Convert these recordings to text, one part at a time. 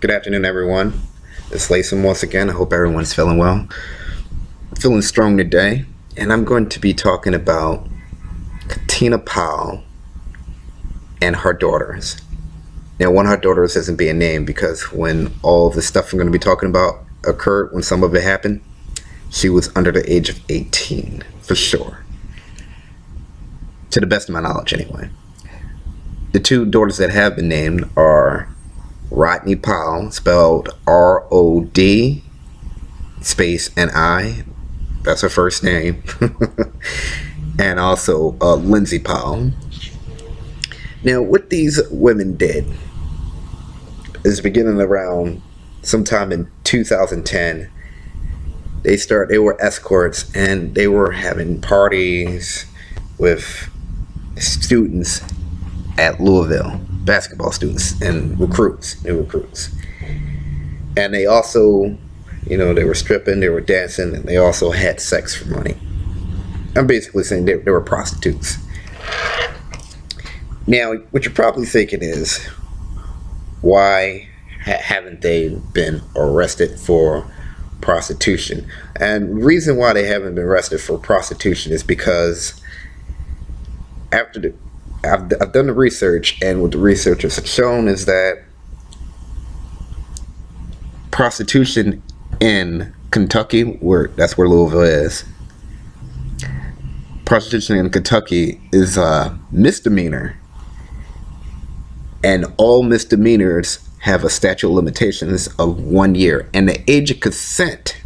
Good afternoon, everyone. It's Latham once again. I hope everyone's feeling well. Feeling strong today, and I'm going to be talking about Katina Powell and her daughters. Now, one of her daughters isn't being named because when all the stuff I'm going to be talking about occurred, when some of it happened, she was under the age of 18, for sure. To the best of my knowledge, anyway. The two daughters that have been named are Rodney Powell, spelled R-O-D space N-I. That's her first name. And also Lindsay Powell. Now, what these women did is beginning around sometime in 2010. They were escorts, and they were having parties with students at Louisville, basketball students and new recruits. And they also, they were stripping, they were dancing, and they also had sex for money. I'm basically saying they were prostitutes. Now, what you're probably thinking is, why haven't they been arrested for prostitution? And the reason why they haven't been arrested for prostitution is because I've done the research, and what the researchers have shown is that prostitution in Kentucky, that's where Louisville is, prostitution in Kentucky is a misdemeanor, and all misdemeanors have a statute of limitations of 1 year, and the age of consent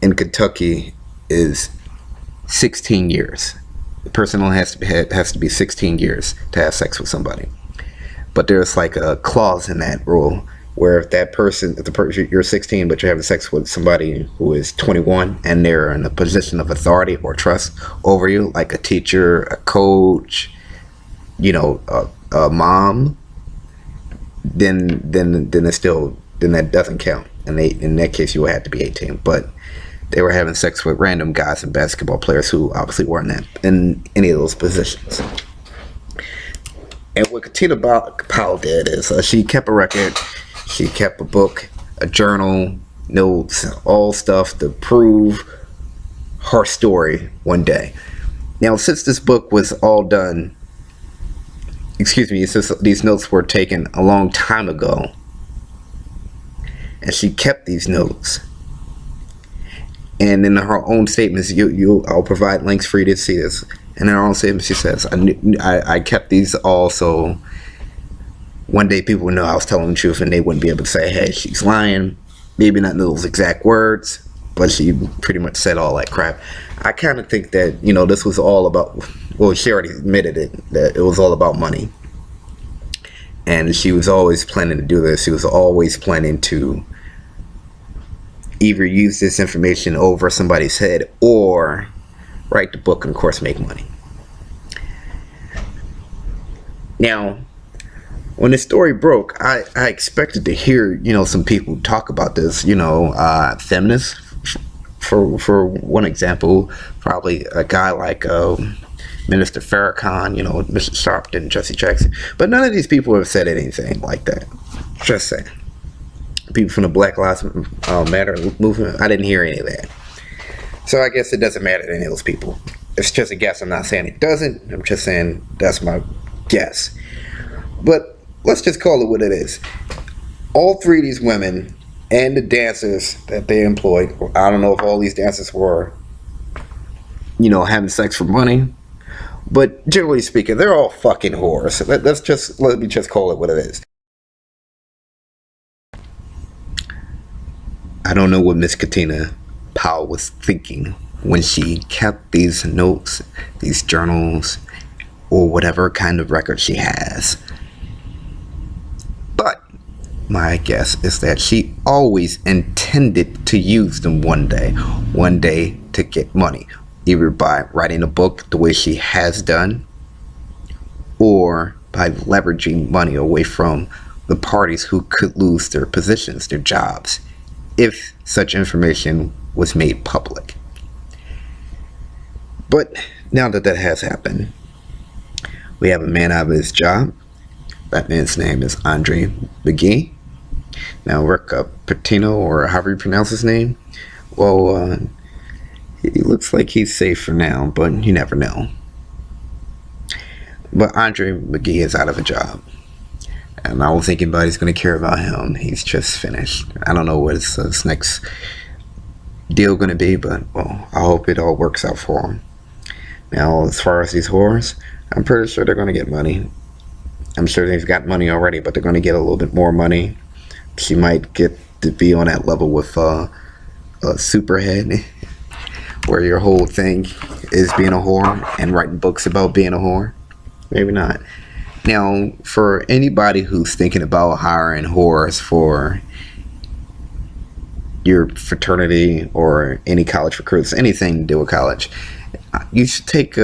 in Kentucky is 16 years. The person only has to be 16 years to have sex with somebody. But there's like a clause in that rule where if you're 16 but you're having sex with somebody who is 21 and they're in a position of authority or trust over you, like a teacher, a coach, a mom, then that doesn't count. And in that case you would have to be 18. But they were having sex with random guys and basketball players who obviously weren't in any of those positions. And what Katina Powell did is she kept a record, she kept a book, a journal, notes, all stuff to prove her story one day. Now, since this book was all done, since these notes were taken a long time ago, and she kept these notes, and in her own statements, I'll provide links for you to see this. And in her own statement, she says, I kept these all so one day people would know I was telling the truth, and they wouldn't be able to say, hey, she's lying. Maybe not in those exact words, but she pretty much said all that crap. I kind of think that, this was all about, well, she already admitted it, that it was all about money. And she was always planning to do this. She was always planning to either use this information over somebody's head or write the book and, of course, make money. Now, when the story broke, I expected to hear, some people talk about this, feminists, for one example, probably a guy like Minister Farrakhan, Mr. Sharpton, Jesse Jackson. But none of these people have said anything like that. Just saying. People from the Black Lives Matter movement, I didn't hear any of that. So I guess it doesn't matter to any of those people. It's just a guess. I'm not saying it doesn't. I'm just saying that's my guess. But let's just call it what it is. All three of these women and the dancers that they employed, I don't know if all these dancers were, having sex for money, but generally speaking, they're all fucking whores. Let me just call it what it is. I don't know what Miss Katina Powell was thinking when she kept these notes, these journals, or whatever kind of record she has. But my guess is that she always intended to use them one day to get money, either by writing a book the way she has done, or by leveraging money away from the parties who could lose their positions, their jobs, if such information was made public. But now that has happened, we have a man out of his job. That man's name is Andre McGee. Now, Rick Pitino, or however you pronounce his name, well, he looks like he's safe for now, but you never know. But Andre McGee is out of a job, and I don't think anybody's going to care about him. He's just finished. I don't know what his next deal going to be, but, well, I hope it all works out for him. Now, as far as these whores, I'm pretty sure they're going to get money. I'm sure they've got money already, but they're going to get a little bit more money. She might get to be on that level with a Superhead, where your whole thing is being a whore and writing books about being a whore. Maybe not. Now, for anybody who's thinking about hiring whores for your fraternity or any college recruits, anything to do with college, you should take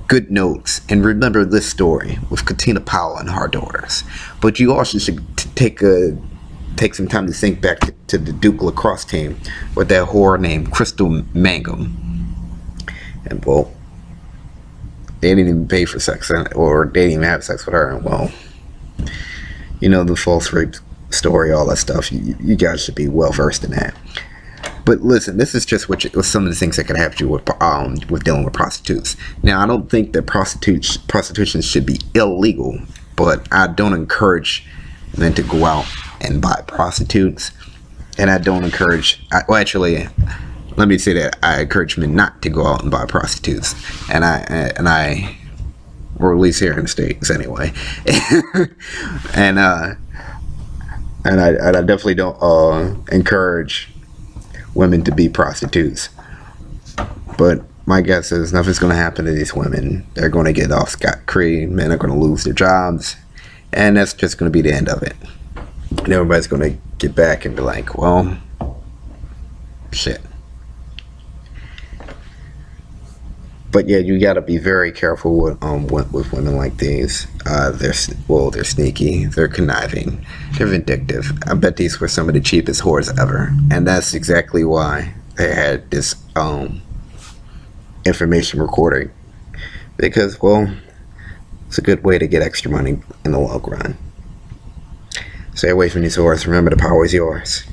good notes and remember this story with Katina Powell and her daughters. But you also should take some time to think back to the Duke lacrosse team with that whore named Crystal Mangum. And, well, they didn't even pay for sex, or they didn't even have sex with her. And, well, you know, the false rape story, all that stuff. You guys should be well versed in that. But listen, this is just some of the things that can happen to you with dealing with prostitutes. Now, I don't think that prostitution should be illegal, but I don't encourage men to go out and buy prostitutes, and I don't encourage. Let me say that I encourage men not to go out and buy prostitutes, and I, or at least here in the States anyway, and I definitely don't encourage women to be prostitutes. But my guess is nothing's going to happen to these women. They're going to get off scot-free. Men are going to lose their jobs, and that's just going to be the end of it. And everybody's going to get back and be like, well, shit. But yeah, you got to be very careful with women like these. They're sneaky, they're conniving, they're vindictive. I bet these were some of the cheapest whores ever, and that's exactly why they had this information recording, because, well, it's a good way to get extra money in the long run. Stay away from these whores. Remember, the power is yours.